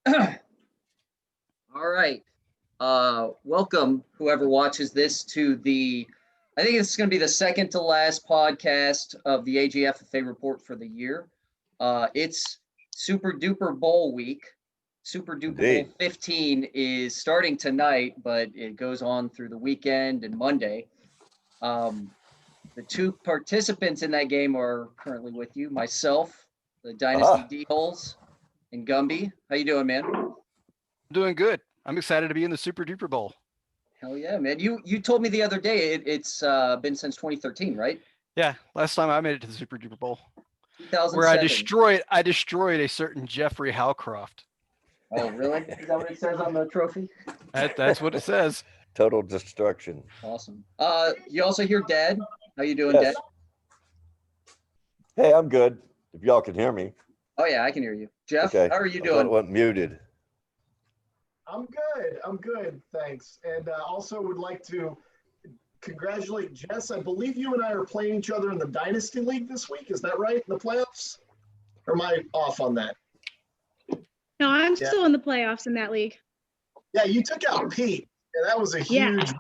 All right. Welcome, whoever watches this, to I think it's going to be the second to last podcast of the AGFFA report for the year. It's Super Duper Bowl week. Super Duper Bowl 15 is starting tonight, but it goes on through the weekend and Monday. The two participants in that game are currently with you, myself, the Dynasty D-Holes, and Gumby. How you doing, man? Doing good. I'm excited to be in the Super Duper Bowl. Hell yeah, man. You told me the other day it's been since 2013, right? Yeah, last time I made it to the Super Duper Bowl. 2007. Where I destroyed a certain Jeffrey Howcroft. Oh, really? Is that what it says on the trophy? That's what it says. Total destruction. Awesome. You also hear Dad. How you doing, Dad? Hey, I'm good. If y'all can hear me. Oh yeah, I can hear you. Jeff, okay. How are you doing? I went muted. I'm good, thanks. And also would like to congratulate Jess. I believe you and I are playing each other in the Dynasty League this week. Is that right? In the playoffs? Or am I off on that? No, I'm still in the playoffs in that league. Yeah, you took out Pete. And that was a huge.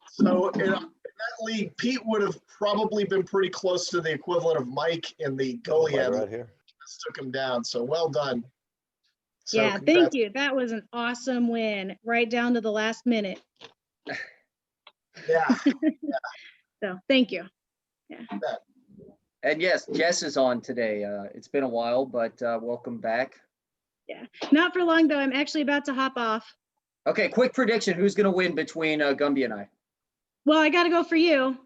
So in that league, Pete would have probably been pretty close to the equivalent of Mike in the Goliath. Right here. Just took him down. So well done. So yeah, thank you. That was an awesome win, right down to the last minute. Yeah. So thank you. Yeah. And yes, Jess is on today. It's been a while, but welcome back. Yeah, not for long though. I'm actually about to hop off. Okay, quick prediction. Who's going to win between Gumby and I? Well, I got to go for you.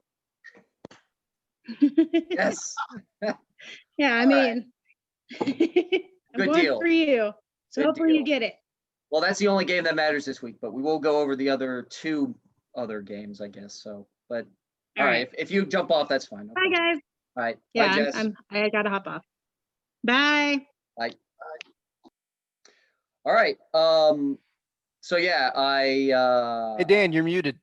Yes. Yeah, I mean, good deal for you. So hopefully you get it. Well, that's the only game that matters this week, but we will go over the other two games, I guess. So, but all right. If you jump off, that's fine. Okay. Bye, guys. All right. Yeah, bye, Jess. I got to hop off. Bye. Bye. All right. So yeah, Hey Dan, you're muted.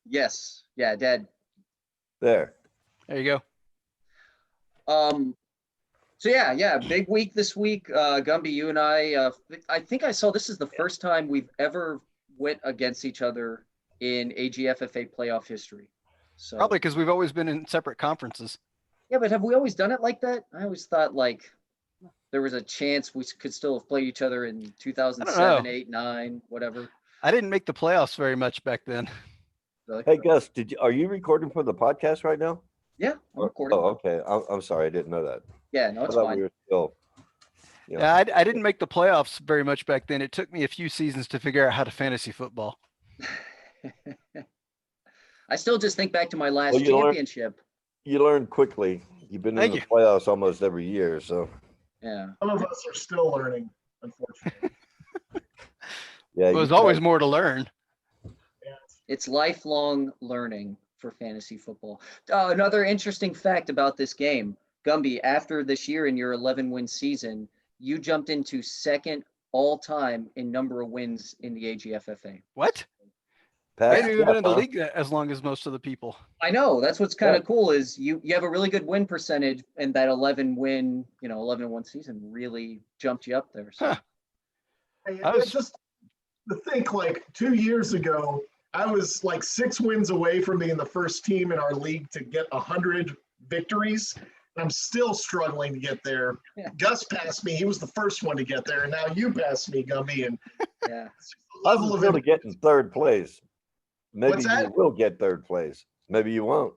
Yes. Yeah, Dad. There you go. So yeah, big week this week. Gumby, you and I think I saw this is the first time we've ever went against each other in AGFFA playoff history. So probably because we've always been in separate conferences. Yeah, but have we always done it like that? I always thought like there was a chance we could still have played each other in 2007, 8, 9, whatever. I didn't make the playoffs very much back then. Really? Hey Gus, are you recording for the podcast right now? Yeah, I'm recording. Oh, okay. I'm sorry, I didn't know that. Yeah, no, it's fine. We were still, Yeah, I didn't make the playoffs very much back then. It took me a few seasons to figure out how to fantasy football. I still just think back to my last championship. You learn quickly. You've been in the playoffs almost every year, so. Yeah. Some of us are still learning, unfortunately. Yeah. There's always more to learn. Yeah. It's lifelong learning for fantasy football. Another interesting fact about this game, Gumby, after this year in your 11-win season, you jumped into second all-time in number of wins in the AGFFA. What? I haven't even been in the league as long as most of the people. I know. That's what's kind of cool is you have a really good win percentage, and that 11-1 season really jumped you up there. So. Hey, just to think, like 2 years ago, I was like 6 wins away from being the first team in our league to get 100 victories. I'm still struggling to get there. Yeah. Gus passed me. He was the first one to get there. And now you passed me, Gumby. And yeah, level of to get in third place. Maybe you will get third place. Maybe you won't.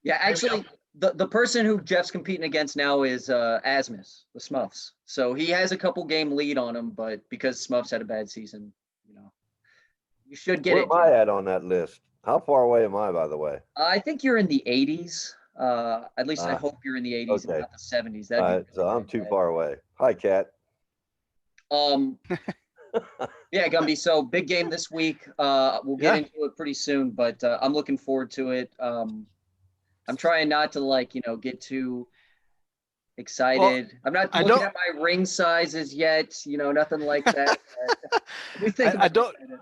Yeah, actually, the person who Jeff's competing against now is Asmus, the Smuffs. So he has a couple game lead on him, but because Smuffs had a bad season, you should get it. Where am I at on that list? How far away am I, by the way? I think you're in the 80s. At least I hope you're in the 80s and not the 70s. So I'm too far away. Hi, Kat. Yeah, Gumby. So big game this week. We'll get into it pretty soon, but I'm looking forward to it. I'm trying not to get too excited. Well, I'm not looking at my ring sizes yet. Nothing like that.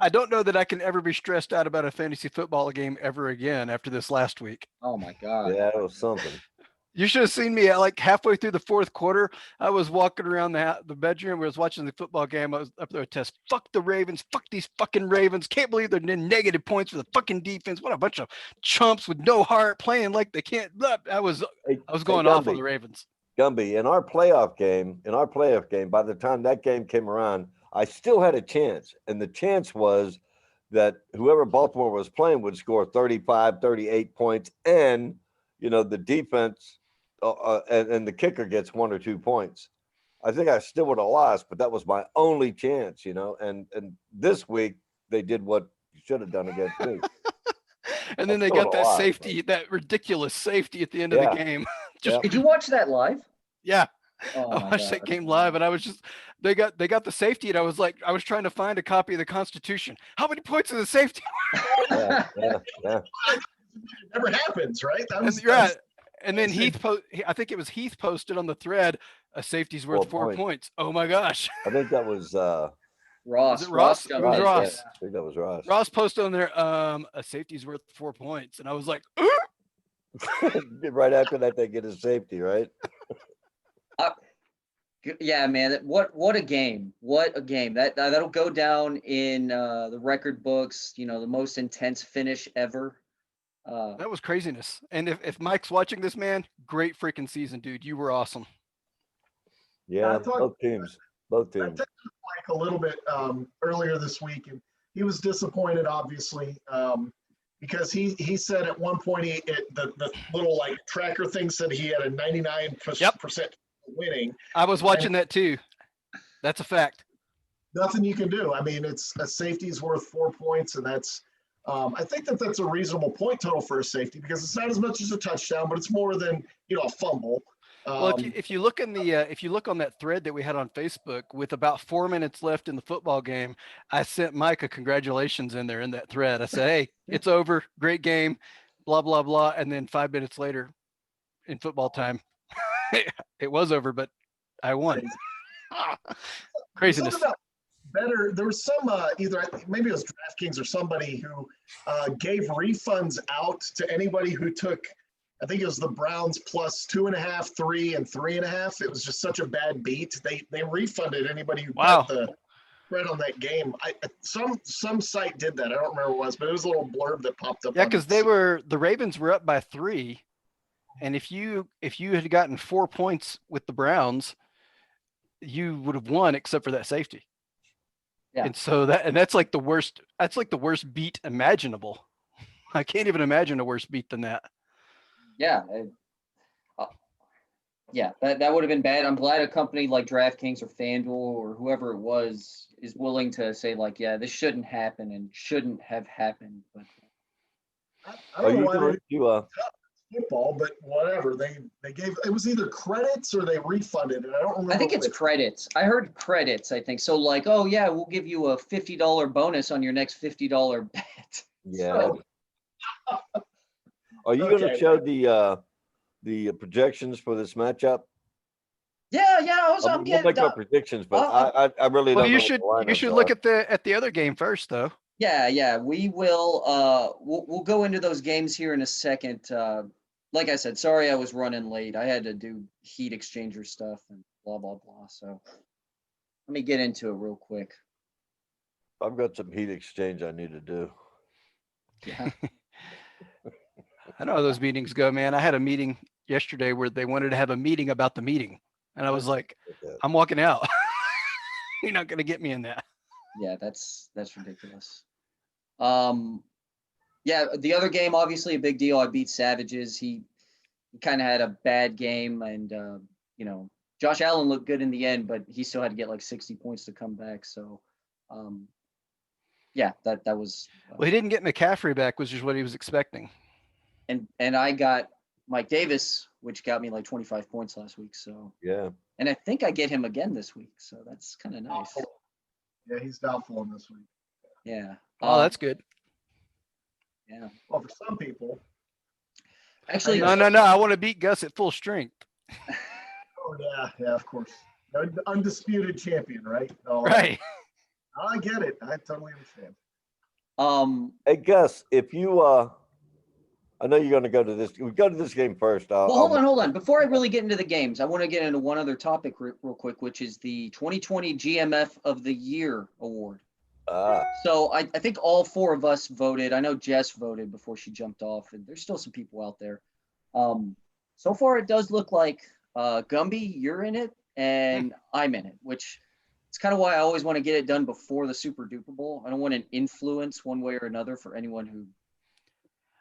I don't know that I can ever be stressed out about a fantasy football game ever again after this last week. Oh my God. Yeah, it was something. You should have seen me at like halfway through the fourth quarter. I was walking around the bedroom. I was watching the football game. I was up there to test. Fuck the Ravens. Fuck these fucking Ravens. Can't believe they're in negative points for the fucking defense. What a bunch of chumps with no heart playing like they can't. I was going off on the Ravens. Gumby, in our playoff game, by the time that game came around, I still had a chance. And the chance was that whoever Baltimore was playing would score 35, 38 points. And, the defense and the kicker gets 1 or 2 points. I think I still would have lost, but that was my only chance, And this week they did what you should have done against me. And then they got that safety, that ridiculous safety at the end of the game. Did you watch that live? Yeah. Oh I watched that game live, and I was just they got the safety, and I was trying to find a copy of the Constitution. How many points in the safety? Yeah. It never happens, right? And then I think it was Heath posted on the thread, a safety's worth 4 points. Oh my gosh. I think that was Ross. Was it Ross? It was Ross. I think that was Ross. Ross posted on there, a safety's worth 4 points. And I was like, right after that, they get a safety, right? Yeah, man. What a game. What a game. That'll go down in the record books, the most intense finish ever. That was craziness. And if Mike's watching this, man, great freaking season, dude. You were awesome. Yeah, both teams. I talked to Mike a little bit earlier this week, and he was disappointed, obviously, because he said at one point the little tracker thing said he had a 99% winning. I was watching that too. That's a fact. Nothing you can do. I mean, it's a safety's worth 4 points, and that's I think that's a reasonable point total for a safety because it's not as much as a touchdown, but it's more than a fumble. Well, if you look on that thread that we had on Facebook with about 4 minutes left in the football game, I sent Mike a congratulations in there in that thread. I said, "Hey, it's over, great game, blah blah blah," and then 5 minutes later, in football time, it was over, but I won. Craziness. There was some either maybe it was DraftKings or somebody who gave refunds out to anybody who took, I think it was the Browns plus 2.5, 3, and 3.5. It was just such a bad beat. They refunded anybody who bet the spread on that game. Some site did that. I don't remember what it was, but it was a little blurb that popped up. Yeah, because the Ravens were up by 3, and if you had gotten 4 points with the Browns, you would have won except for that safety. Yeah. And so that's like the worst. That's like the worst beat imaginable. I can't even imagine a worse beat than that. Yeah. That would have been bad. I'm glad a company like DraftKings or FanDuel or whoever it was is willing to say this shouldn't happen and shouldn't have happened. But I don't know why they football, but whatever. They gave it was either credits or they refunded it. I don't remember. I think it's credits. I heard credits, I think. So oh yeah, we'll give you a $50 bonus on your next $50 bet. Yeah. Are you going to show the projections for this matchup? Yeah. I'm we'll make our predictions, but I really don't. Well, you should look at the other game first, though. Yeah. We will. We'll go into those games here in a second. Like I said, sorry I was running late. I had to do heat exchanger stuff and blah blah blah. So let me get into it real quick. I've got some heat exchange I need to do. Yeah. I know how those meetings go, man. I had a meeting yesterday where they wanted to have a meeting about the meeting, and I was like, "I'm walking out. You're not going to get me in that." Yeah, that's ridiculous. Yeah, the other game, obviously a big deal. I beat Savages. He kind of had a bad game, and Josh Allen looked good in the end, but he still had to get 60 points to come back. So, yeah, that was. Well, he didn't get McCaffrey back, which is what he was expecting. And I got Mike Davis, which got me 25 points last week. So yeah, and I think I get him again this week. So that's kind of nice. Yeah, he's doubtful on this week. Yeah. Oh, that's good. Yeah. Well, for some people. Actually, no. I want to beat Gus at full strength. Oh yeah, of course. Undisputed champion, right? Right. I get it. I totally understand. Hey Gus, if you I know you're going to go to this. We go to this game first. Well, hold on. Before I really get into the games, I want to get into one other topic real quick, which is the 2020 GMF of the Year award. So I think all four of us voted. I know Jess voted before she jumped off, and there's still some people out there. So far, it does look like Gumby, you're in it, and I'm in it, which it's kind of why I always want to get it done before the Super Duper Bowl. I don't want an influence one way or another for anyone who.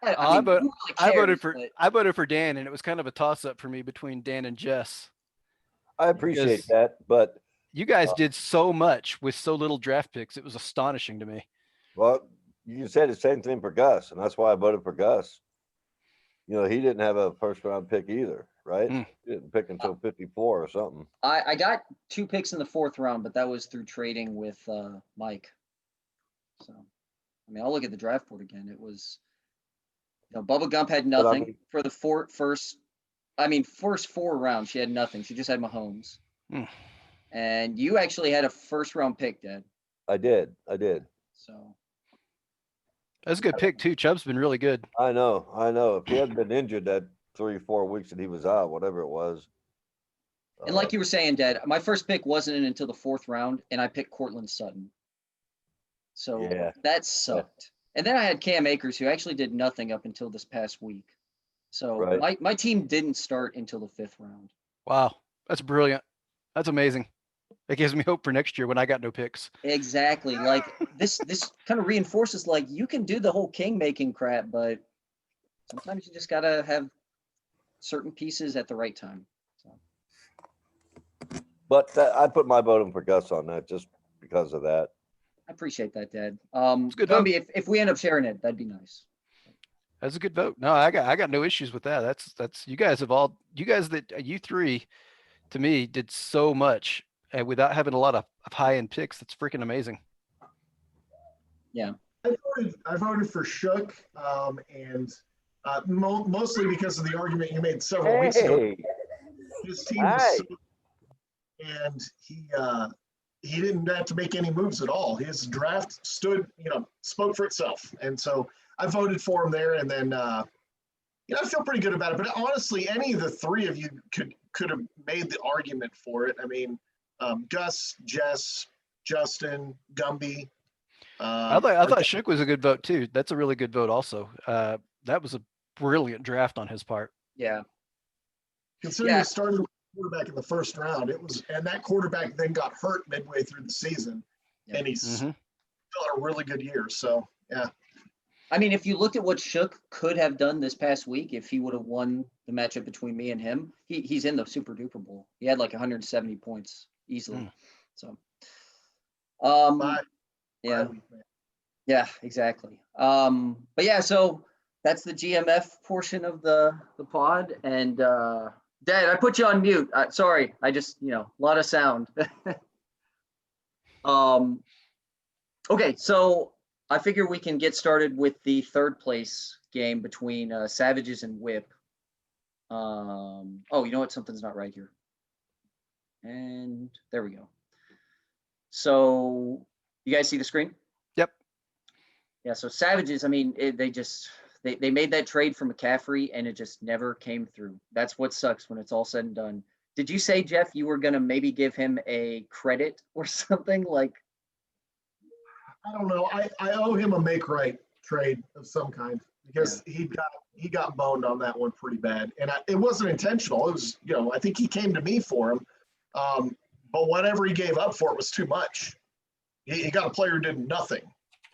I mean, who really cares, I voted for Dan, and it was kind of a toss-up for me between Dan and Jess. I appreciate that, but you guys did so much with so little draft picks. It was astonishing to me. Well, you said the same thing for Gus, and that's why I voted for Gus. You know, he didn't have a first-round pick either, right? He didn't pick until 54 or something. I got 2 picks in the 4th round, but that was through trading with Mike. So, I mean, I'll look at the draft board again. It was, Bubba Gump had nothing for the first 4 rounds. She had nothing. She just had Mahomes. And you actually had a first-round pick, Dad. I did. So that's a good pick too. Chubb's been really good. I know. If he hadn't been injured that 3 or 4 weeks that he was out, whatever it was. And like you were saying, Dad, my first pick wasn't in until the 4th round, and I picked Cortland Sutton. So that sucked. And then I had Cam Akers, who actually did nothing up until this past week. So my team didn't start until the 5th round. Wow, that's brilliant. That's amazing. It gives me hope for next year when I got no picks. Exactly. Like this kind of reinforces, like, you can do the whole king making crap, but sometimes you just gotta have certain pieces at the right time. So. But I put my vote in for Gus on that just because of that. I appreciate that, Dad. It's good Gumby, if we end up sharing it, that'd be nice. That's a good vote. No, I got no issues with that. That's you three, to me, did so much, and without having a lot of high-end picks. That's freaking amazing. Yeah. I voted for Shook, and mostly because of the argument you made several weeks ago. His team was and he didn't have to make any moves at all. His draft spoke for itself. And so I voted for him there. And then, I feel pretty good about it. But honestly, any of the three of you could have made the argument for it. I mean, Gus, Jess, Justin, Gumby. I thought Shook was a good vote too. That's a really good vote also. That was a brilliant draft on his part. Yeah. Considering he started with a quarterback in the 1st round, and that quarterback then got hurt midway through the season, and he's still had a really good year. So, yeah. I mean, if you look at what Shook could have done this past week, if he would have won the matchup between me and him, he's in the Super Duper Bowl. He had like 170 points easily. So, yeah, exactly. But yeah, so that's the GMF portion of the pod. And Dad, I put you on mute. Sorry, I just a lot of sound. Okay, so I figure we can get started with the 3rd place game between Savages and Whip. Oh, you know what? Something's not right here. And there we go. So you guys see the screen? Yep. Yeah, so Savages, I mean, they made that trade for McCaffrey, and it just never came through. That's what sucks when it's all said and done. Did you say, Jeff, you were going to maybe give him a credit or something like? I don't know. I owe him a make-right trade of some kind because he got boned on that one pretty bad. And it wasn't intentional. It was, I think he came to me for him. But whatever he gave up for it was too much. He got a player who did nothing.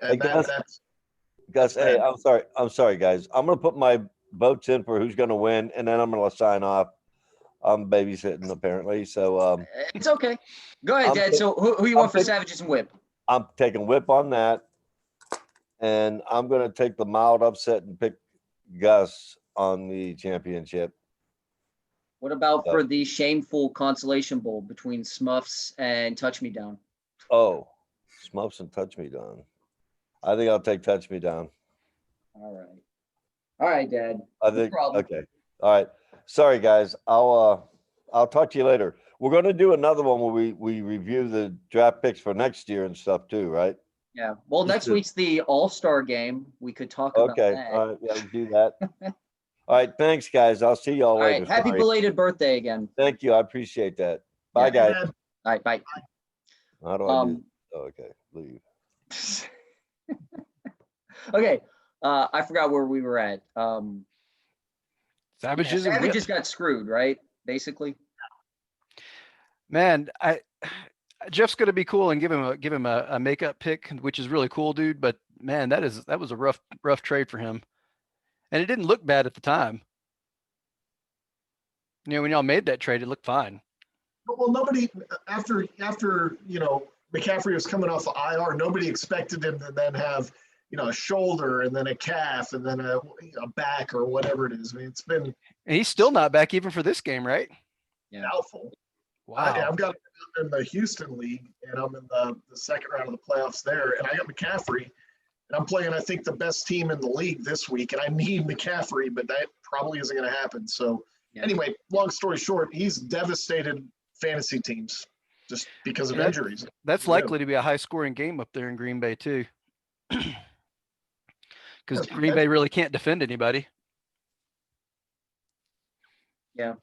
And that's Gus, hey, I'm sorry, guys. I'm going to put my votes in for who's going to win, and then I'm going to sign off. I'm babysitting, apparently. So it's okay. Go ahead, Dad. So who you want for Savages and Whip? I'm taking Whip on that, and I'm going to take the mild upset and pick Gus on the championship. What about for the shameful Consolation Bowl between Smuffs and Touch Me Down? Oh, Smuffs and Touch Me Down. I think I'll take Touch Me Down. All right, Dad. I think okay. All right. Sorry, guys. I'll talk to you later. We're going to do another one where we review the draft picks for next year and stuff too, right? Yeah. Well, Just next to- week's the All-Star game. We could talk about Okay. that. All right. Yeah, we'll do that. All right. Thanks, guys. I'll see y'all All later. right. Happy Sorry. belated birthday again. Thank you. I appreciate that. Bye, Yeah. guys. Man, All right. Bye. How do I do? Oh, okay. Leave. Okay. I forgot where we were at. Savages and Savage whip. just got screwed, right? Basically. Man, Jeff's gonna be cool and give him a makeup pick, which is really cool, dude. But man, that was a rough trade for him, and it didn't look bad at the time. You know, when y'all made that trade, it looked fine. well, nobody after McCaffrey was coming off the IR. Nobody expected him to then have a shoulder and then a calf and then a back or whatever it is. I mean, it's been And he's still not back even for this game, right? doubtful. Wow. I've got him in the Houston league, and I'm in the second round of the playoffs there, and I got McCaffrey, and I'm playing, I think, the best team in the league this week, and I need McCaffrey, but that probably isn't going to happen. So anyway, long story short, he's devastated fantasy teams just because of injuries. That's likely to be a high-scoring game up there in Green Bay too, because Green Bay really can't defend anybody. Yeah.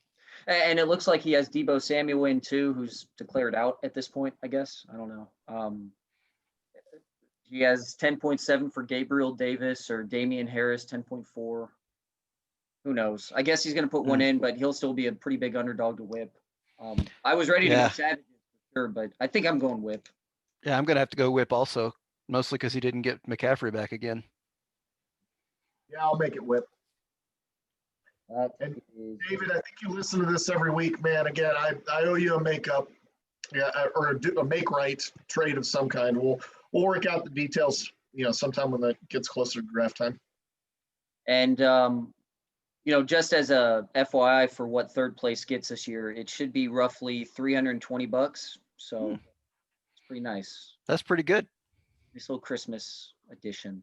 And it looks like he has Deebo Samuel in too, who's declared out at this point, I guess. I don't know. He has 10.7 for Gabriel Davis or Damian Harris, 10.4. Who knows? I guess he's going to put one in, but he'll still be a pretty big underdog to whip. I was ready to go Savages for sure, but I think I'm going whip. Yeah, I'm going to have to go whip also, mostly because he didn't get McCaffrey back again. Yeah, I'll make it whip. And David, I think you listen to this every week, man. Again, I owe you a makeup, or a make right trade of some kind. We'll work out the details, sometime when that gets closer to draft time. And just as a FYI for what third place gets this year, it should be roughly $320. So it's pretty nice. That's pretty good. Nice little Christmas edition.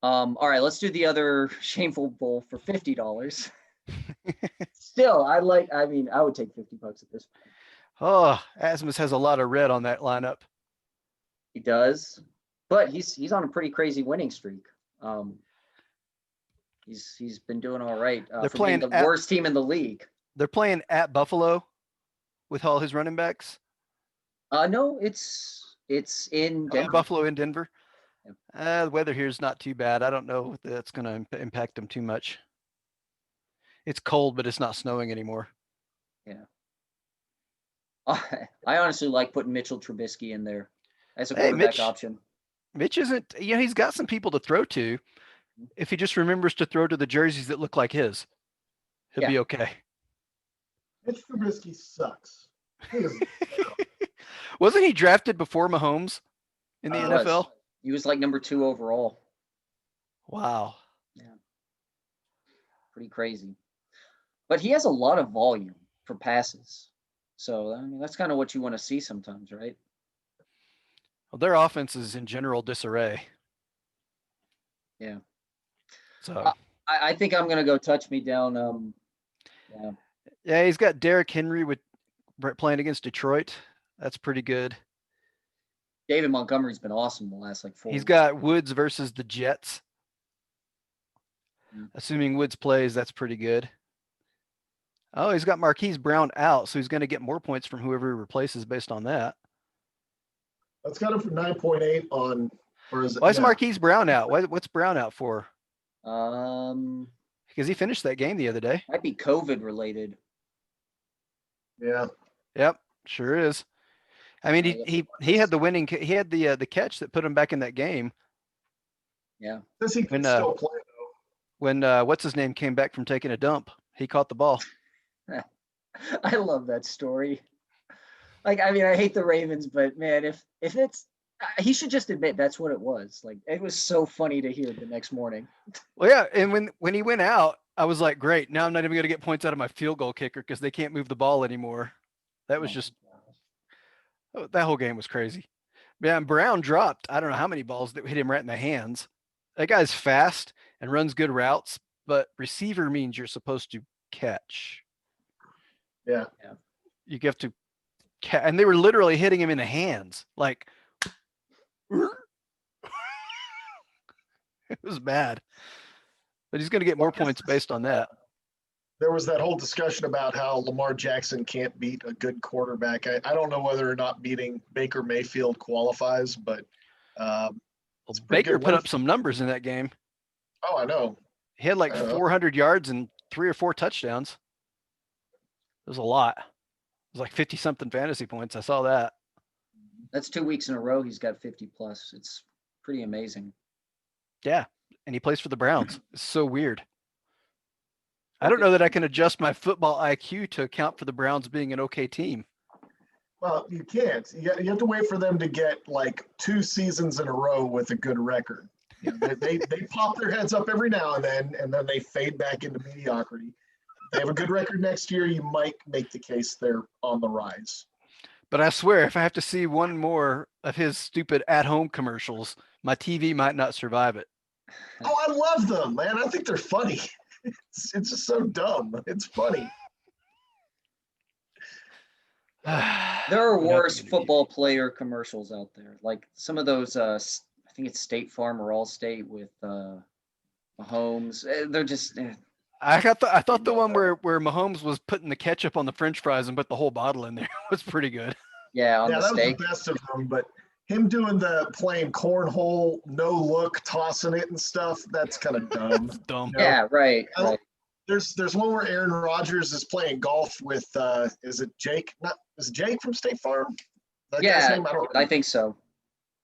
All right, let's do the other shameful bowl for $50. Still, I would take $50 at this point. Oh, Asmus has a lot of red on that lineup. He does, but he's on a pretty crazy winning streak. He's been doing all right. They're for playing being the worst team in the league. They're playing at Buffalo with all his running backs. No, it's in Denver. Buffalo in Denver. Yep. The weather here is not too bad. I don't know if that's going to impact them too much. It's cold, but it's not snowing anymore. Yeah. I honestly like putting Mitchell Trubisky in there as a quarterback option. Mitch isn't, he's got some people to throw to. If he just remembers to throw to the jerseys that look like his, he'll be okay. Mitch Trubisky sucks. Wasn't he drafted before Mahomes in the NFL? He was like number 2 overall. Wow. Yeah. Pretty crazy. But he has a lot of volume for passes. So, that's kind of what you want to see sometimes, right? Well, their offense is in general disarray. Yeah. So I think I'm going to go touch me down. Yeah, he's got Derrick Henry playing against Detroit. That's pretty good. David Montgomery's been awesome the last 4 He's weeks. got Woods versus the Jets. Assuming Woods plays, that's pretty good. Oh, he's got Marquise Brown out, so he's going to get more points from whoever he replaces based on that. That's got him for 9.8 on. Why is Marquise Brown out? What's Brown out for? Because he finished that game the other day. Might be COVID related. Yeah. Yep, sure is. I mean, he had the winning. He had the catch that put him back in that game. Yeah. Does he still play though? When what's his name came back from taking a dump, he caught the ball. I love that story. I hate the Ravens, but man, if it's, he should just admit that's what it was. Like, it was so funny to hear the next morning. Well, yeah, and when he went out, I was like, great. Now I'm not even going to get points out of my field goal kicker because they can't move the ball anymore. That was that whole game was crazy. Yeah, and Brown dropped, I don't know how many balls that hit him right in the hands. That guy's fast and runs good routes, but receiver means you're supposed to catch. Yeah. You have to catch, and they were literally hitting him in the hands. Like, It was bad. But he's going to get more points based on that. There was that whole discussion about how Lamar Jackson can't beat a good quarterback. I don't know whether or not beating Baker Mayfield qualifies, but it's a pretty Baker good put win. up some numbers in that game. Oh, I know. He had like I know. 400 yards and 3 or 4 touchdowns. It was a lot. It was like 50 something fantasy points. I saw that. That's 2 weeks in a row. He's got 50 plus. It's pretty amazing. Yeah. And he plays for the Browns. It's so weird. I don't know that I can adjust my football IQ to account for the Browns being an okay team. Well, you can't. You have to wait for them to get like 2 seasons in a row with a good record. You know, they pop their heads up every now and then they fade back into mediocrity. If they have a good record next year, you might make the case they're on the rise. But I swear, if I have to see one more of his stupid at-home commercials, my TV might not survive it. Oh, I love them, man. I think they're funny. It's just so dumb. It's funny. There are worse football player commercials out there. Like some of those, I think it's State Farm or Allstate with Mahomes. They're just. I thought the one where Mahomes was putting the ketchup on the French fries and put the whole bottle in there was pretty good. Yeah, on the that steak. was the best of them. But him doing the playing cornhole, no look, tossing it and stuff, that's kind of dumb. Dumb. Yeah, right. Right. There's one where Aaron Rodgers is playing golf with is it Jake? Is it Jake from State Farm? That guy's name? I don't remember. I think so.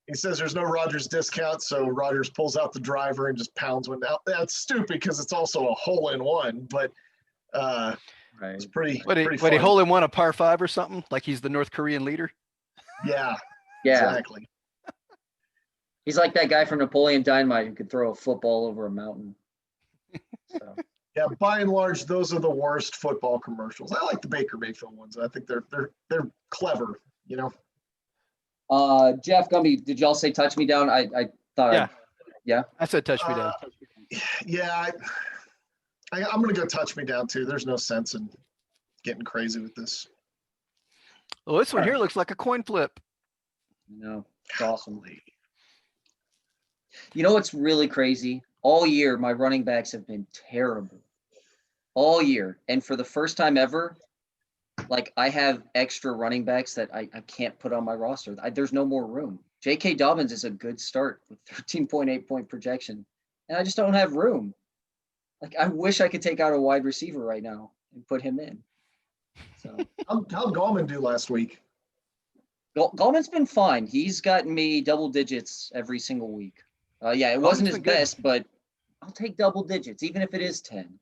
He says there's no Rodgers discount, so Rodgers pulls out the driver and just pounds one out. That's stupid because it's also a hole-in-one, but it's pretty. What he hole in one a par 5 or something? Like he's the North Korean leader? Yeah. Yeah. Exactly. He's like that guy from Napoleon Dynamite who could throw a football over a mountain. So. Yeah, by and large, those are the worst football commercials. I like the Baker Mayfield ones. I think they're clever, you know. Jeff Gumby, did y'all say touch me down? I thought. Yeah. I said touch me down. Yeah, I'm gonna go touch me down too. There's no sense in getting crazy with this. Well, this one here looks like a coin flip. No, it's awesome. You know what's really crazy? All year, my running backs have been terrible. All year. And for the first time ever, like I have extra running backs that I can't put on my roster. There's no more room. J.K. Dobbins is a good start with 13.8 point projection. And I just don't have room. Like I wish I could take out a wide receiver right now and put him in. So how'd Gallman do last week? Gallman's been fine. He's gotten me double digits every single week. Yeah, it wasn't his best, but I'll take double digits, even if it is 10.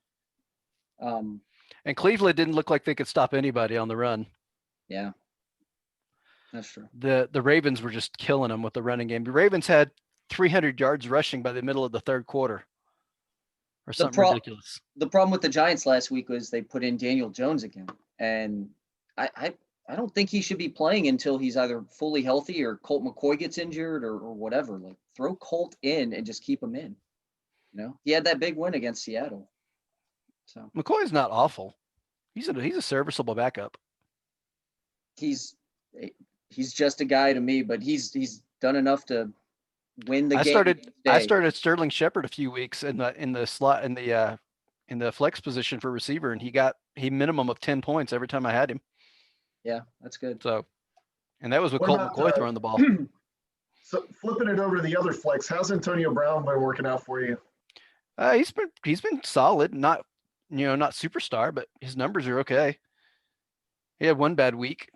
And Cleveland didn't look like they could stop anybody on the run. Yeah, that's true. The Ravens were just killing them with the running game. The Ravens had 300 yards rushing by the middle of the third quarter or something ridiculous. The problem with the Giants last week was they put in Daniel Jones again. And I don't think he should be playing until he's either fully healthy or Colt McCoy gets injured or whatever. Like throw Colt in and just keep him in. You know, he had that big win against Seattle. So McCoy's not awful. He's a serviceable backup. He's just a guy to me, but he's done enough to win the game. I started Sterling Shepard a few weeks in the slot in the flex position for receiver, and he minimum of 10 points every time I had him. Yeah, that's good. So, and that was with Colt McCoy throwing the ball. So flipping it over to the other flex, how's Antonio Brown been working out for you? He's been solid, not superstar, but his numbers are okay. He had one bad week.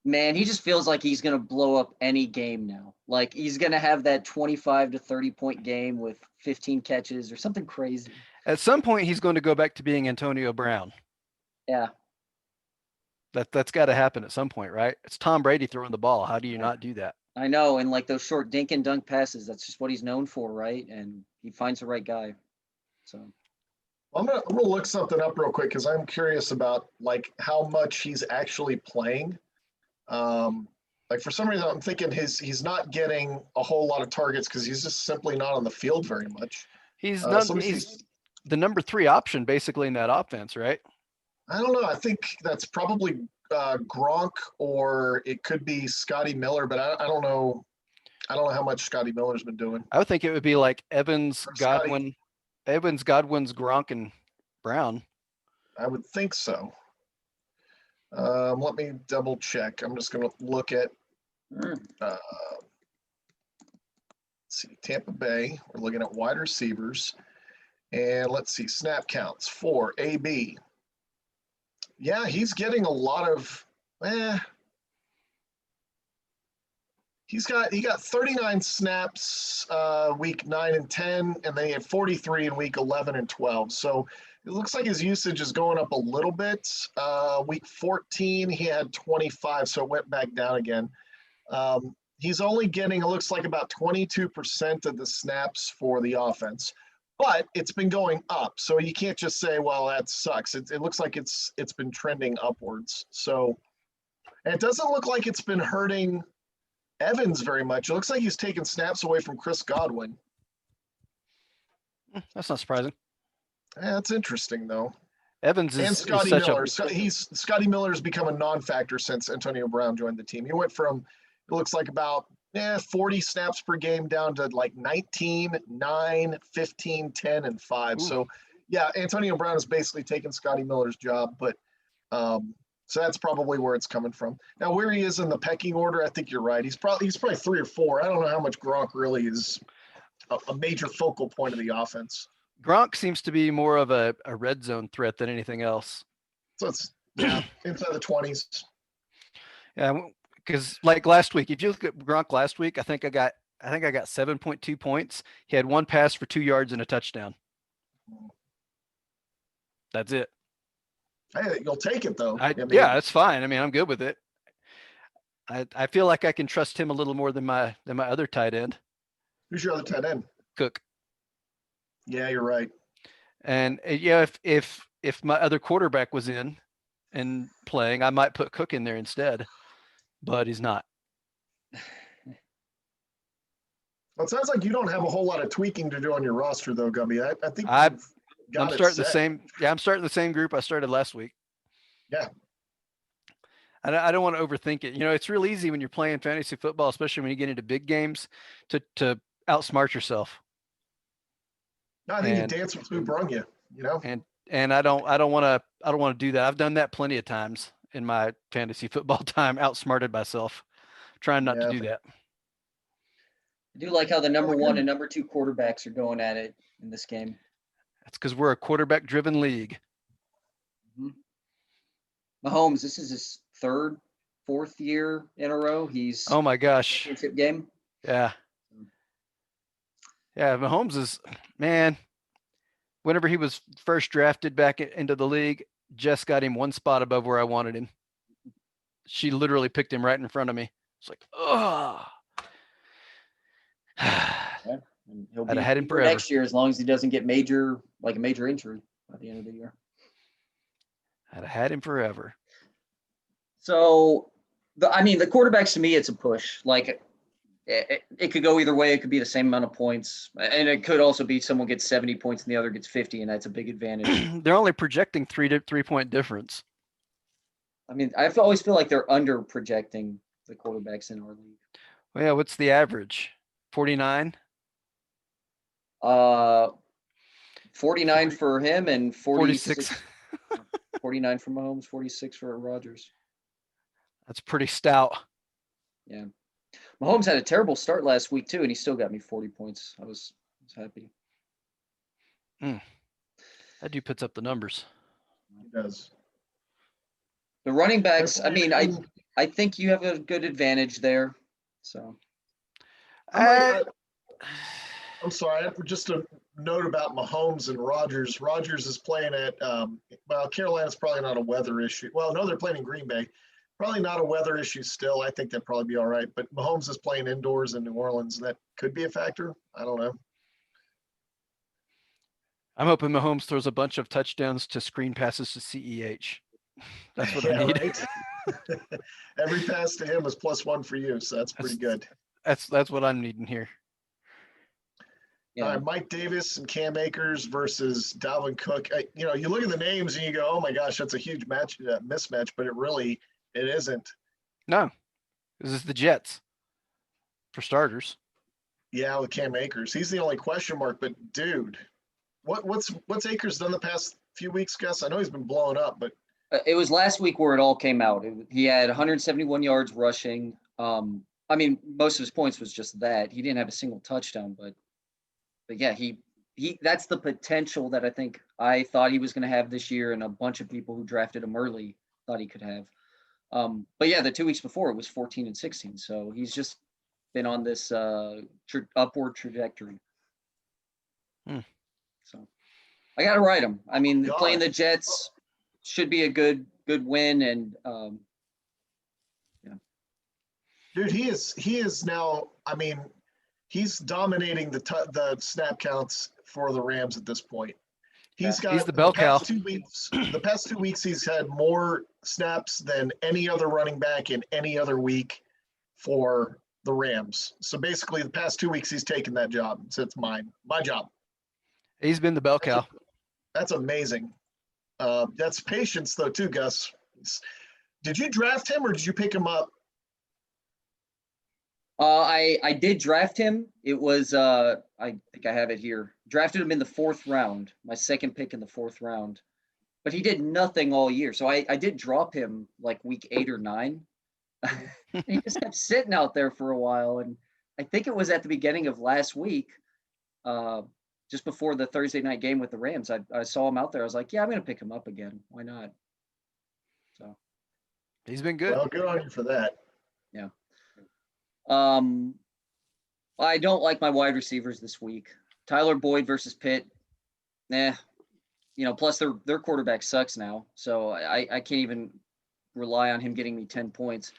Man, he just feels like he's going to blow up any game now. Like he's going to have that 25 to 30 point game with 15 catches or something crazy. At some point, he's going to go back to being Antonio Brown. Yeah. That's got to happen at some point, right? It's Tom Brady throwing the ball. How do you not do that? I know. And like those short dink and dunk passes, that's just what he's known for, right? And he finds the right guy. So I'm gonna look something up real quick because I'm curious about like how much he's actually playing. Like for some reason, I'm thinking he's not getting a whole lot of targets because he's just simply not on the field very much. He's the number 3 option basically in that offense, right? I don't know. I think that's probably Gronk or it could be Scotty Miller, but I don't know. I don't know how much Scotty Miller's been doing. I would think it would be like Evans, Or Scotty. Godwin's, Gronk, and Brown. I would think so. Let me double check. I'm just going to look at, let's see, Tampa Bay. We're looking at wide receivers. And let's see, snap counts for AB. Yeah, he's getting a lot of, he got 39 snaps week 9 and 10, and then he had 43 in week 11 and 12. So it looks like his usage is going up a little bit. Week 14, he had 25, so it went back down again. He's only getting, it looks like about 22% of the snaps for the offense, but it's been going up. So you can't just say, well, that sucks. It looks like it's been trending upwards. So, and it doesn't look like it's been hurting Evans very much. It looks like he's taking snaps away from Chris Godwin. That's not surprising. That's interesting, though. Evans And is Scotty such Miller. a Scotty Miller's become a non-factor since Antonio Brown joined the team. He went from, it looks like about 40 snaps per game down to like 19, 9, 15, 10, and 5. Ooh. So yeah, Antonio Brown has basically taken Scotty Miller's job, but so that's probably where it's coming from. Now, where he is in the pecking order, I think you're right. He's probably 3 or 4. I don't know how much Gronk really is a major focal point of the offense. Gronk seems to be more of a red zone threat than anything else. So it's inside the 20s. Yeah, because like last week, if you look at Gronk last week, I think I got 7.2 points. He had 1 pass for 2 yards and a touchdown. That's it. Hey, you'll take it though. Yeah, that's fine. I mean, I'm good with it. I feel like I can trust him a little more than my other tight end. Who's your other tight end? Cook. Yeah, you're right. And yeah, if my other quarterback was in and playing, I might put Cook in there instead, but he's not. Well, it sounds like you don't have a whole lot of tweaking to do on your roster though, Gubby. I think I'm starting the same. Yeah, I'm starting the same group I started last week. Yeah. I don't want to overthink it. You know, it's real easy when you're playing fantasy football, especially when you get into big games, to outsmart yourself. No, I think you dance with who brung you. You know. And I don't want to do that. I've done that plenty of times in my fantasy football time. Outsmarted myself, trying not to do that. I do like how the number 1 and number 2 quarterbacks are going at it in this game. That's because we're a quarterback-driven league. Mm-hmm. Mahomes, this is his 3rd, 4th year in a row. He's oh my gosh, championship game. Yeah, Mahomes is, man. Whenever he was first drafted back into the league, Jess got him 1 spot above where I wanted him. She literally picked him right in front of me. It's like, oh. Yeah. And he'll be had him forever next year as long as he doesn't get a major injury by the end of the year. I'd have had him forever. So, the quarterbacks, to me, it's a push. Like, it could go either way. It could be the same amount of points. And it could also be someone gets 70 points and the other gets 50, and that's a big advantage. They're only projecting 3-point difference. I mean, I always feel like they're under projecting the quarterbacks in our league. Well, yeah, what's the average? 49? 49 for him and 46. 49 for Mahomes, 46 for Rodgers. That's pretty stout. Yeah. Mahomes had a terrible start last week too, and he still got me 40 points. I was happy. That dude puts up the numbers. He does. The running backs, I mean, I think you have a good advantage there. So I'm sorry, just a note about Mahomes and Rodgers. Rodgers is playing at Carolina's probably not a weather issue. Well, no, they're playing in Green Bay. Probably not a weather issue still. I think that'd probably be all right. But Mahomes is playing indoors in New Orleans. That could be a factor. I don't know. I'm hoping Mahomes throws a bunch of touchdowns to screen passes to CEH. That's what I need. Right? Every pass to him is +1 for you, so that's pretty good. That's what I'm needing here. Yeah. Mike Davis and Cam Akers versus Dalvin Cook. You look at the names and you go, "Oh my gosh, that's a huge mismatch," but it isn't. No, this is the Jets. for starters. Yeah, with Cam Akers. He's the only question mark, but dude, what's Akers done the past few weeks, Gus? I know he's been blowing up, but It was last week where it all came out. He had 171 yards rushing. I mean, most of his points was just that. He didn't have a single touchdown, but yeah, he that's the potential that I thought he was going to have this year, and a bunch of people who drafted him early thought he could have. But yeah, the 2 weeks before it was 14 and 16. So he's just been on this upward trajectory. So I got to ride him. I mean, playing the Jets should be a good win, and dude, he is now. I mean, he's dominating the snap counts for the Rams at this point. He's the bell cow. The past 2 weeks, he's had more snaps than any other running back in any other week for the Rams. So basically, the past 2 weeks, he's taken that job. So it's my job. He's been the bell cow. That's amazing. That's patience, though, too, Gus. Did you draft him or did you pick him up? I did draft him. It was I think I have it here. Drafted him in the 4th round, my second pick in the 4th round. But he did nothing all year. So I did drop him like week 8 or 9. He just kept sitting out there for a while. And I think it was at the beginning of last week, just before the Thursday night game with the Rams. I saw him out there. I was like, yeah, I'm going to pick him up again. Why not? So he's been good. Well, good on you for that. Yeah. I don't like my wide receivers this week. Tyler Boyd versus Pitt. Plus their quarterback sucks now. So I can't even rely on him getting me 10 points.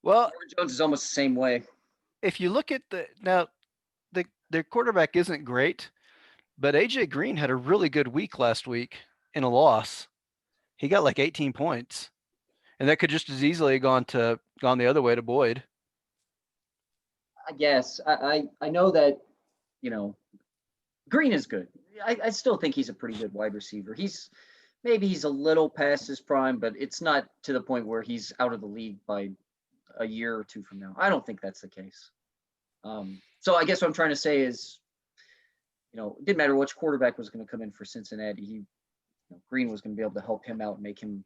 Well, Aaron Jones is almost the same way. If you look at their quarterback isn't great, but AJ Green had a really good week last week in a loss. He got like 18 points, and that could just as easily have gone the other way to Boyd. I guess I know that, Green is good. I still think he's a pretty good wide receiver. Maybe he's a little past his prime, but it's not to the point where he's out of the league by a year or two from now. I don't think that's the case. So I guess what I'm trying to say is, it didn't matter which quarterback was going to come in for Cincinnati. Green was going to be able to help him out and make him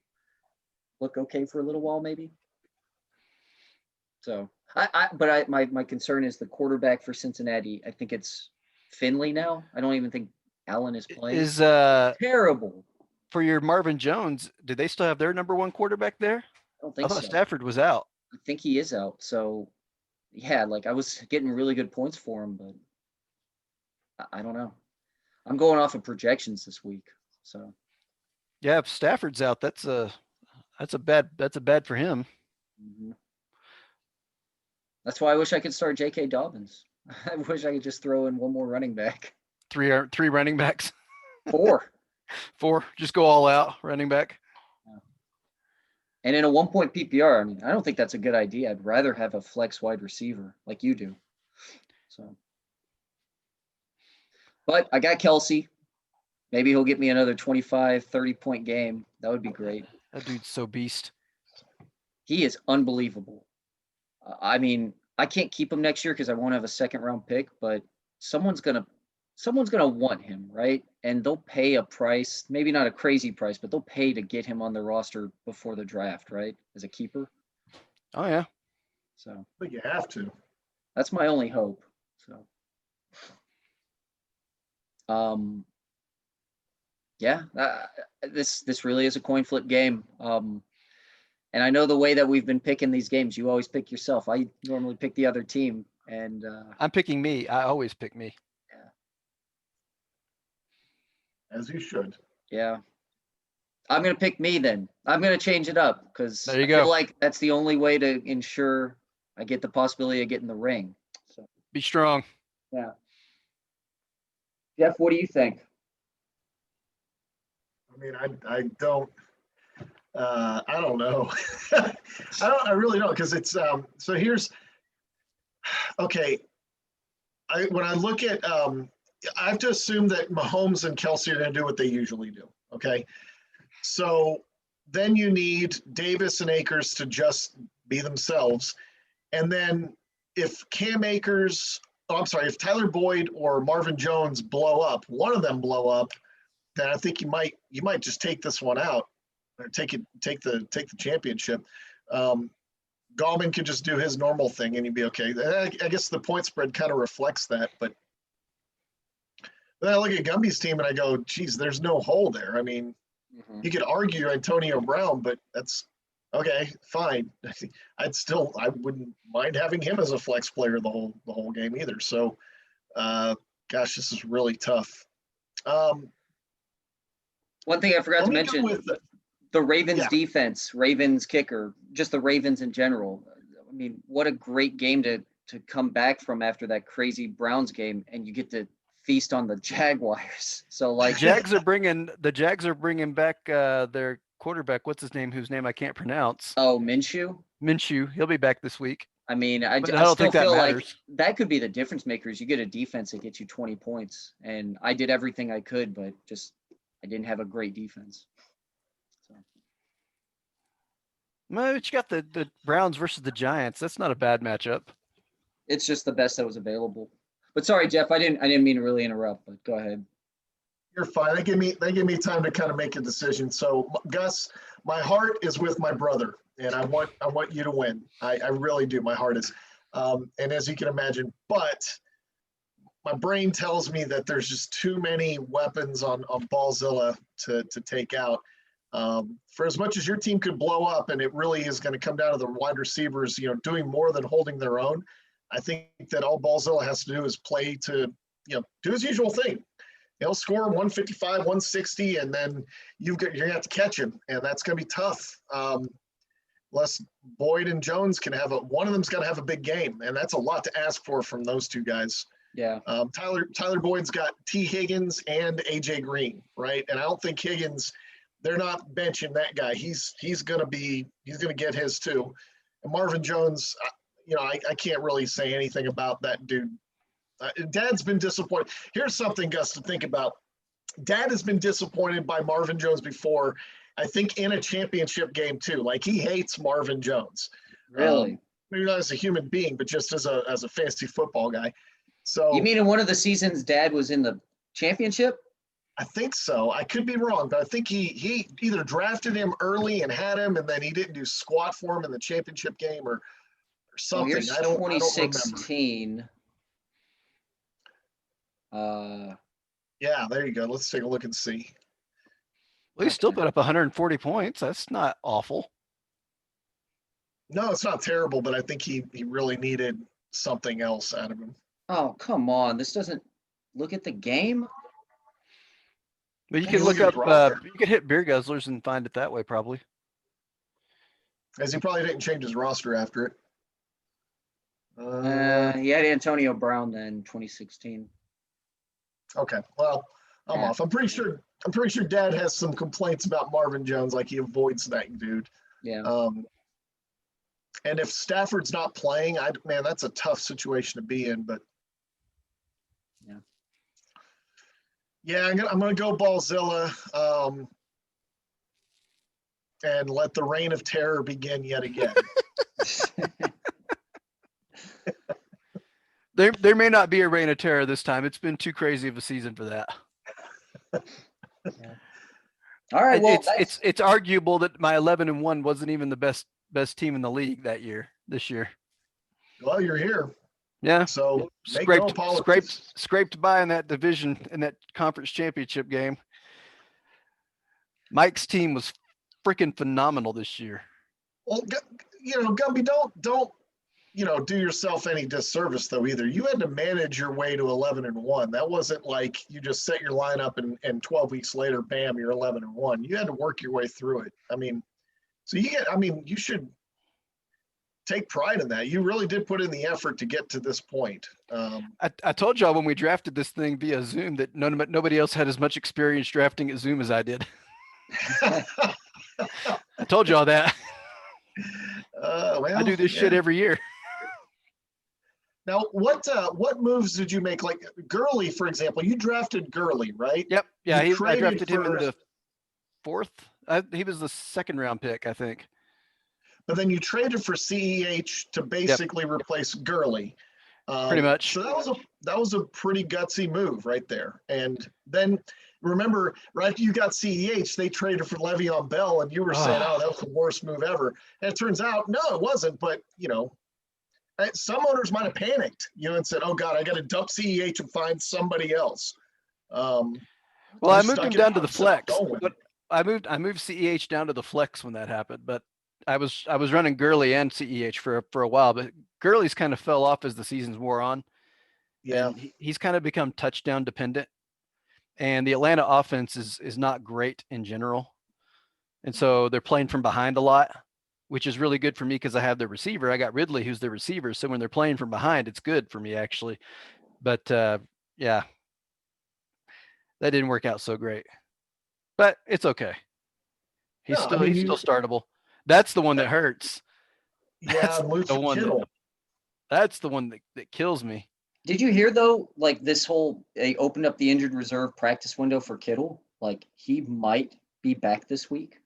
look okay for a little while, maybe. So my concern is the quarterback for Cincinnati. I think it's Finley now. I don't even think Allen is playing. Is terrible. For your Marvin Jones, do they still have their number 1 quarterback there? I don't think so. Stafford was out. I think he is out. So yeah, I was getting really good points for him, but I don't know. I'm going off of projections this week. So yeah, if Stafford's out, that's a bad for him. Mm-hmm. That's why I wish I could start J.K. Dobbins. I wish I could just throw in one more running back. 3 running backs. 4. 4. Just go all out running back. And in a 1-point PPR, I don't think that's a good idea. I'd rather have a flex wide receiver like you do. So, but I got Kelsey. Maybe he'll get me another 25, 30-point game. That would be great. That dude's so beast. He is unbelievable. I can't keep him next year because I won't have a 2nd-round pick, but someone's gonna want him, right? And they'll pay a price, maybe not a crazy price, but they'll pay to get him on the roster before the draft, right? As a keeper. Oh yeah. So I think you have to. That's my only hope. So yeah, this really is a coin flip game. And I know the way that we've been picking these games, you always pick yourself. I normally pick the other team, and I'm picking me. I always pick me. As you should. Yeah. I'm going to pick me then. I'm going to change it up because I go. feel like that's the only way to ensure I get the possibility of getting the ring. So be strong. Yeah. Jeff, what do you think? I don't know. I really don't, because it's so here's okay. When I look at I have to assume that Mahomes and Kelsey are going to do what they usually do. Okay. So then you need Davis and Akers to just be themselves. And then if Cam Akers, if Tyler Boyd or Marvin Jones blow up, one of them blow up, then I think you might just take this one out or take the championship. Gallman could just do his normal thing and he'd be okay. I guess the point spread kind of reflects that, but then I look at Gumby's team and I go, geez, there's no hole there. I mean, you could argue Antonio Brown, but that's okay, fine. I wouldn't mind having him as a flex player the whole game either. So, gosh, this is really tough. One thing I forgot to mention, the Ravens defense, Ravens kicker, just the Ravens in general. I mean, what a great game to come back from after that crazy Browns game, and you get to feast on the Jaguars. So like the Jags are bringing back their quarterback. What's his name? Whose name I can't pronounce. Oh, Minshew. He'll be back this week. I mean, I don't still think that feel like matters. that could be the difference makers. You get a defense that gets you 20 points, and I did everything I could, but I didn't have a great defense. So. Well, but you got the Browns versus the Giants. That's not a bad matchup. It's just the best that was available. But sorry, Jeff, I didn't mean to really interrupt, but go ahead. You're fine. They give me time to kind of make a decision. So Gus, my heart is with my brother, and I want you to win. I really do. My heart is, and as you can imagine, but my brain tells me that there's just too many weapons on Ballzilla to take out. For as much as your team could blow up, and it really is going to come down to the wide receivers, doing more than holding their own. I think that all Ballzilla has to do is play to, do his usual thing. He'll score 155, 160, and then you're going to have to catch him, and that's going to be tough. Unless Boyd and Jones can one of them's got to have a big game, and that's a lot to ask for from those two guys. Yeah. Tyler Boyd's got T. Higgins and AJ Green, right? And I don't think Higgins, they're not benching that guy. He's going to get his too. And Marvin Jones, I can't really say anything about that dude. Dad's been disappointed. Here's something, Gus, to think about. Dad has been disappointed by Marvin Jones before, I think in a championship game too. Like, he hates Marvin Jones. Really? Maybe not as a human being, but just as a fantasy football guy. So you mean in one of the seasons Dad was in the championship? I think so. I could be wrong, but I think he either drafted him early and had him, and then he didn't do squat for him in the championship game or something. Here's I don't 2016. Yeah, there you go. Let's take a look and see. Well, he still put up 140 points. That's not awful. No, it's not terrible, but I think he really needed something else out of him. Oh, come on. This doesn't look at the game. But you can look up, you could hit Beer Guzzlers and find it that way, probably. As he probably didn't change his roster after it. He had Antonio Brown then, 2016. Okay, well, I'm off. I'm pretty sure Dad has some complaints about Marvin Jones, like he avoids that dude. Yeah. And if Stafford's not playing, man, that's a tough situation to be in. But yeah, I'm gonna go Ballzilla, and let the reign of terror begin yet again. There may not be a reign of terror this time. It's been too crazy of a season for that. Yeah. All right. Well, it's arguable that my 11-1 wasn't even the best team in the league this year. Well, you're here. Yeah. So scraped by in that division, in that conference championship game. Mike's team was freaking phenomenal this year. Well, Gumby, don't do yourself any disservice though either. You had to manage your way to 11-1. That wasn't like you just set your lineup and 12 weeks later, bam, you're 11-1. You had to work your way through it. I mean, you should take pride in that. You really did put in the effort to get to this point. I told y'all when we drafted this thing via Zoom that nobody else had as much experience drafting at Zoom as I did. I told y'all that. I do this shit every year. Now, what moves did you make? Like Gurley, for example, you drafted Gurley, right? Yep. Yeah, I drafted him in the 4th. He was the 2nd round pick, I think. but then you traded for CEH to basically replace Gurley. Pretty much. So that was a pretty gutsy move right there. And then remember, right after you got CEH, they traded for Le'Veon Bell, and you were saying, "Oh, that was the worst move ever." And it turns out, no, it wasn't. But some owners might have panicked, and said, "Oh God, I got to dump CEH and find somebody else." Well, I moved him down to the flex. But I moved CEH down to the flex when that happened. But I was running Gurley and CEH for a while, but Gurley's kind of fell off as the seasons wore on. Yeah, and he's kind of become touchdown dependent. And the Atlanta offense is not great in general, and so they're playing from behind a lot, which is really good for me because I have the receiver. I got Ridley, who's the receiver. So when they're playing from behind, it's good for me actually. But yeah, that didn't work out so great. But it's okay. He's still startable. That's the one that hurts. Yeah, That's the one that kills me. Did you hear though, like they opened up the injured reserve practice window for Kittle? Like he might be back this week.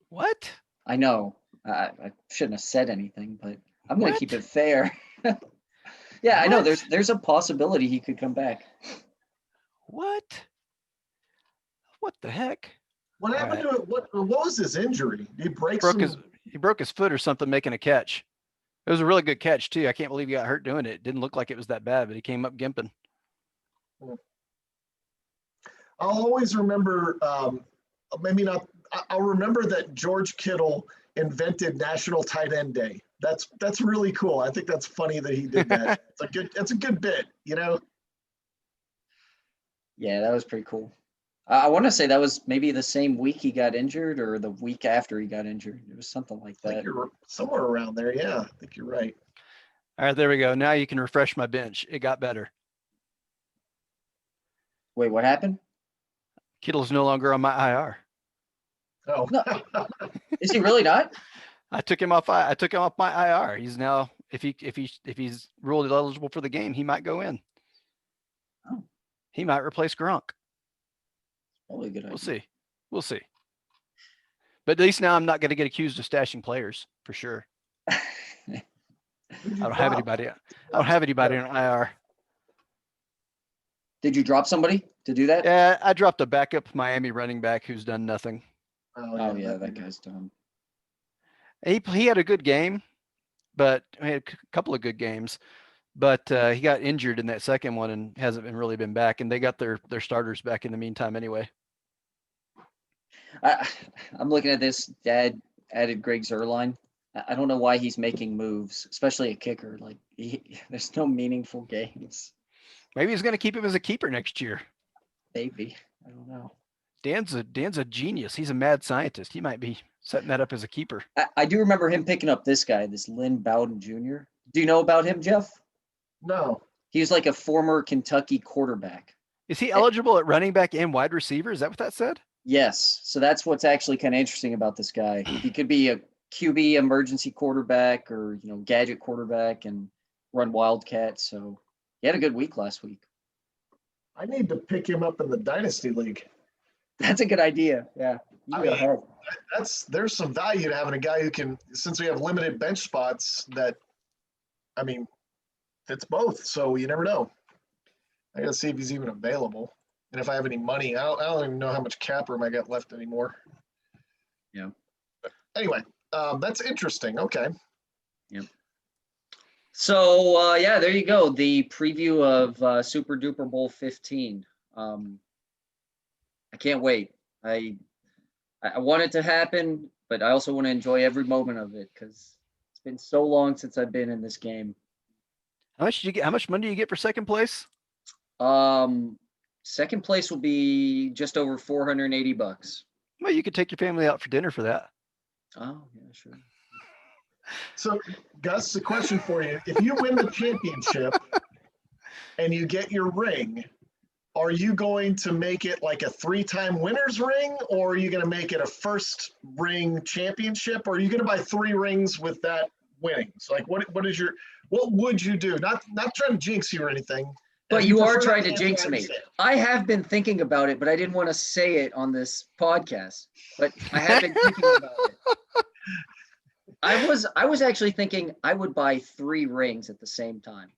What? I know. I shouldn't have said anything, but I'm going to keep it fair. Yeah, I know. There's a possibility he could come back. What? What the heck? What happened to it? What was his injury? Did he broke his foot or something making a catch. It was a really good catch too. I can't believe he got hurt doing it. It didn't look like it was that bad, but he came up gimping. I'll always remember, I'll remember that George Kittle invented National Tight End Day. That's really cool. I think that's funny that he did that. It's a good bit, Yeah, that was pretty cool. I want to say that was maybe the same week he got injured or the week after he got injured. It was something like that. I think you're somewhere around there. Yeah, I think you're right. All right, there we go. Now you can refresh my bench. It got better. Wait, what happened? Kittle's no longer on my IR. Oh, no. Is he really not? I took him off my IR. He's now, if he's ruled eligible for the game, he might go in. Oh. He might replace Gronk. Probably a good idea. We'll see. But at least now I'm not going to get accused of stashing players for sure. I don't have anybody on IR. Did you drop somebody to do that? Yeah, I dropped a backup Miami running back who's done nothing. Oh yeah, that guy's done. He had a good game, but he had a couple of good games, but he got injured in that second one and hasn't really been back. And they got their starters back in the meantime anyway. I'm looking at this. Dad added Greg Zuerlein. I don't know why he's making moves, especially a kicker. Like there's no meaningful games. Maybe he's going to keep him as a keeper next year. Maybe. I don't know. Dan's a genius. He's a mad scientist. He might be setting that up as a keeper. I do remember him picking up this guy, this Lynn Bowden Jr. Do you know about him, Jeff? No. He was like a former Kentucky quarterback. Is he eligible at running back and wide receiver? Is that what that said? Yes. So that's what's actually kind of interesting about this guy. He could be a QB emergency quarterback or, gadget quarterback and run Wildcat. So he had a good week last week. I need to pick him up in the Dynasty League. That's a good idea. Yeah. There's some value to having a guy who can, since we have limited bench spots, fits both. So you never know. I got to see if he's even available. And if I have any money, I don't even know how much cap room I got left anymore. Yeah. But anyway, that's interesting. Okay. Yep. So, there you go. The preview of Super Duper Bowl 15. I can't wait. I want it to happen, but I also want to enjoy every moment of it because it's been so long since I've been in this game. How much did you get? How much money do you get for second place? Second place will be just over $480. Well, you could take your family out for dinner for that. Oh, yeah, sure. So, Gus, a question for you. If you win the championship and you get your ring, are you going to make it like a 3-time winner's ring, or are you going to make it a first ring championship, or are you going to buy 3 rings with that winning? So, like, what would you do? Not trying to jinx you or anything. But you are trying to jinx me. I have been thinking about it, but I didn't want to say it on this podcast. But I have been thinking about it. I was actually thinking I would buy 3 rings at the same time.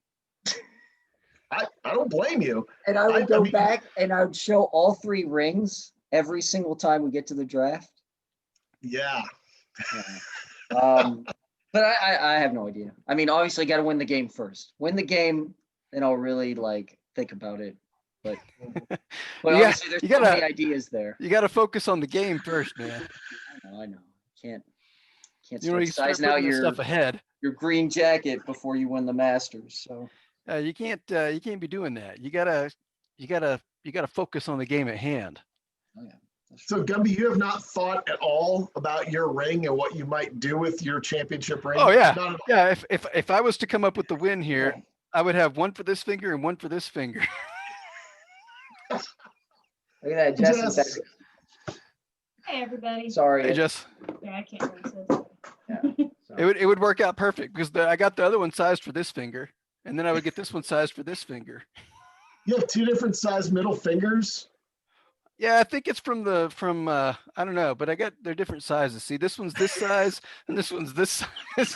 I don't blame you. And I would I go mean- back and I would show all 3 rings every single time we get to the draft. Yeah. But I have no idea. I mean, obviously got to win the game first. Win the game, then I'll really like think about it. But obviously there's so many ideas there. You got to focus on the game first, man. I know. Can't You start start sizing out putting that stuff ahead. your green jacket before you win the Masters. So You can't be doing that. You gotta focus on the game at hand. oh, yeah. So Gumby, you have not thought at all about your ring and what you might do with your championship ring? Oh yeah, Not at all. yeah. If I was to come up with the win here, I would have one for this finger and one for this finger. Look at that, Jess. Jess. Hey, everybody. Sorry. Hey, Jess, Yeah, I can't really say Yeah, so. it would work out perfect because I got the other one sized for this finger, and then I would get this one sized for this finger. You have 2 different size middle fingers. Yeah, I think it's from I don't know, but they're different sizes. See, this one's this size and this one's this size.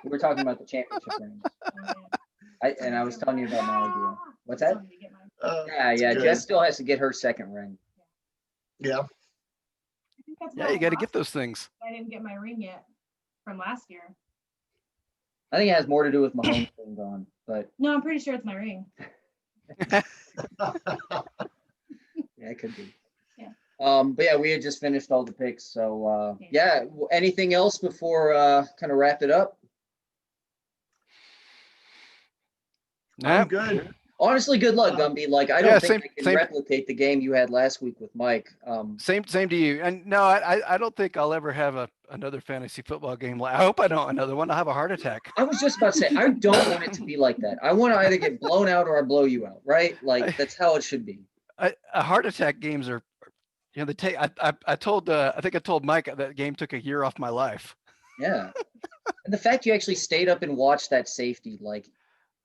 We're talking about the championship rings. I was telling you about my idea. What's that? Yeah. Good. Jess still has to get her second ring. Yeah. Yeah, you got to get those things. I didn't get my ring yet from last year. I think it has more to do with Mahomes being gone, but No, I'm pretty sure it's my ring. yeah, it could be. Yeah. But yeah, we had just finished all the picks. So yeah, anything else before kind of wrap it up? Nah, I'm good. Honestly, good luck, Gumby. Like I don't think I can same. replicate the game you had last week with Mike. Same to you. And no, I don't think I'll ever have another fantasy football game. I hope I don't another one. I'll have a heart attack. I was just about to say, I don't want it to be like that. I want to either get blown out or I blow you out, right? Like that's how it should be. A heart attack games are, they take. I think I told Mike that game took a year off my life. Yeah, and the fact you actually stayed up and watched that safety, like,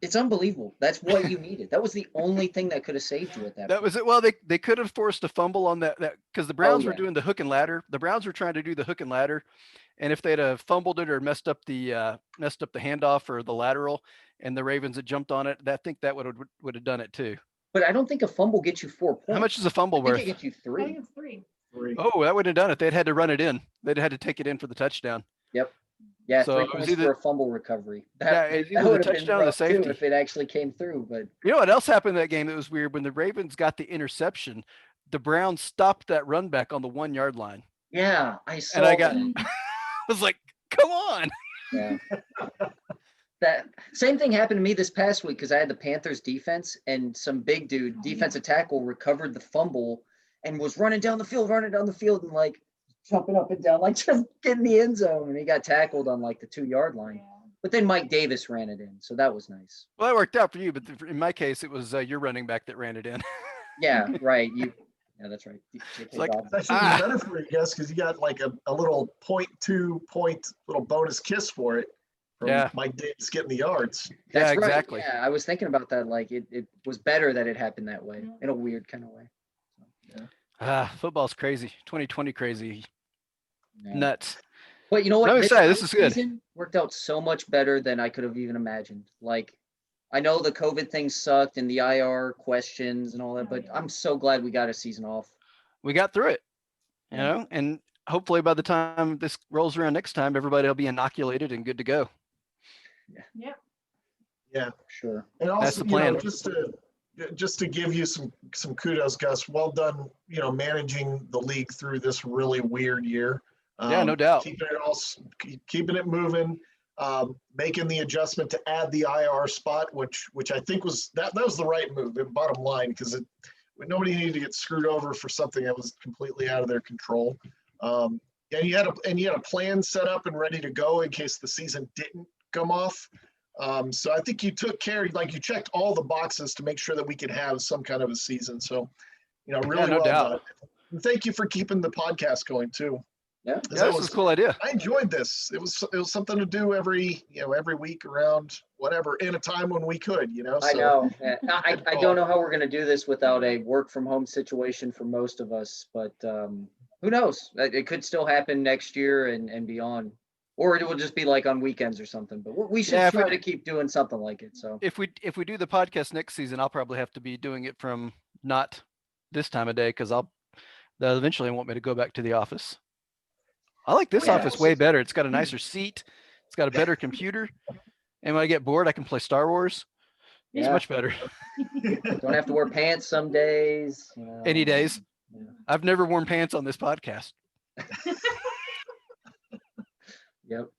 it's unbelievable. That's what you needed. That was the only thing that could have saved you at that. That was it. Well, they could have forced a fumble on that because the Browns were yeah. doing the hook and ladder. The Browns were trying to do the hook and ladder, and if they'd have fumbled it or messed up the handoff or the lateral, and the Ravens had jumped on it, I think that would have done it too. But I don't think a fumble gets you 4 points. How much is a fumble I think worth? it gets you I 3. think it's 3. 3. Oh, that would have done it. They'd had to run it in. They'd had to take it in for the touchdown. Yep. Yeah, So 3 it was points either- for a fumble recovery. Yeah, it's either the would have been touchdown or the rough, too, safety. if it actually came through. But You know what else happened in that game that was weird? When the Ravens got the interception, the Browns stopped that run back on the 1 yard line. yeah, I saw. And I got, that. I was like, come on. Yeah. That same thing happened to me this past week because I had the Panthers defense and some big dude, defensive tackle, recovered the fumble and was running down the field and like jumping up and down, like just getting the end zone. And he got tackled on like the 2 yard line. Yeah. But then Mike Davis ran it in. So that was nice. Well, that worked out for you, but in my case, it was your running back that ran it in. Yeah, right. Yeah, that's right. It's like, That should be better for you, guys, because you got like a little 0.2 point little bonus kiss for it. From Yeah. Mike Davis getting the yards. That's Yeah, right. exactly. Yeah, I was thinking about that. Like it was better that it happened that way in a weird kind of way. Football's crazy. 2020 crazy. Yeah. Nuts. But you know what? Let me say, this is good. season worked out so much better than I could have even imagined. Like, I know the COVID thing sucked and the IR questions and all that, but I'm so glad we got a season off. We got through it, you Yeah. know, and hopefully by the time this rolls around next time, everybody will be inoculated and good to go. Yep. Yeah. Sure. And That's also, the plan. just to give you some kudos, Gus. Well done, managing the league through this really weird year. Yeah, no doubt. Keeping it moving, making the adjustment to add the IR spot, which I think was that was the right move. Bottom line, because nobody needed to get screwed over for something that was completely out of their control. And you had a plan set up and ready to go in case the season didn't come off. So I think you took care, like you checked all the boxes to make sure that we could have some kind of a season. So, really no well doubt. done. And thank you for keeping the podcast going too. Yeah. Yeah, this was a cool idea. I enjoyed this. It was something to do every week around whatever in a time when we could, So, I know. Yeah. I don't know how we're going to do this without a work from home situation for most of us, but who knows? It could still happen next year and beyond. or it will just be like on weekends or something. But we should Yeah, if try we- to keep doing something like it. So If we do the podcast next season, I'll probably have to be doing it from not this time of day because they'll eventually want me to go back to the office. I like this Yeah. office way better. It's got a nicer seat. It's got a better computer. And when I get bored, I can play Star Wars. It's yeah, much better. don't have to wear pants some days. Any days. Yeah. I've never worn pants on this podcast. Yep.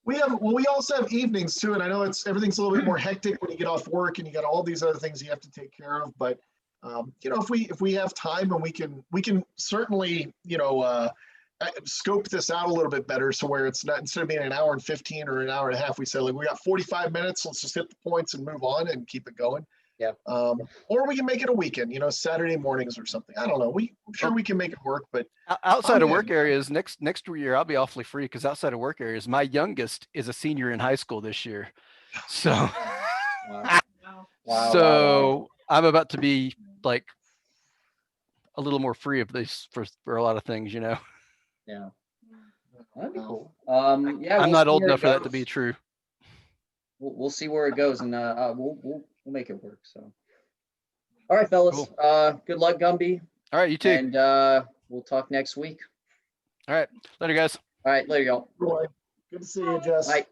We also have evenings too, and I know everything's a little bit more hectic when you get off work and you got all these other things you have to take care of. But if we have time and we can certainly scope this out a little bit better, so where it's not, instead of being an hour and 15 or an hour and a half, we say like we got 45 minutes. Let's just hit the points and move on and keep it going. Yeah. Or we can make it a weekend, Saturday mornings or something. I don't know. I'm sure we can make it work, but Outside of work areas, next year I'll be awfully free because outside of work areas, my youngest is a senior in high school this year. So, Wow. Wow, so I'm about to be like a little more free of this for a lot of things, Yeah. That'd be cool. Yeah. I'm we'll not see old where it enough for that to goes. be true. We'll see where it goes, and we'll make it work. So, all right, fellas. Cool. Good luck, Gumby. All right, you too. And we'll talk next week. All right, later, guys. All right, later, y'all. Roy, good to see you, Jess. Bye.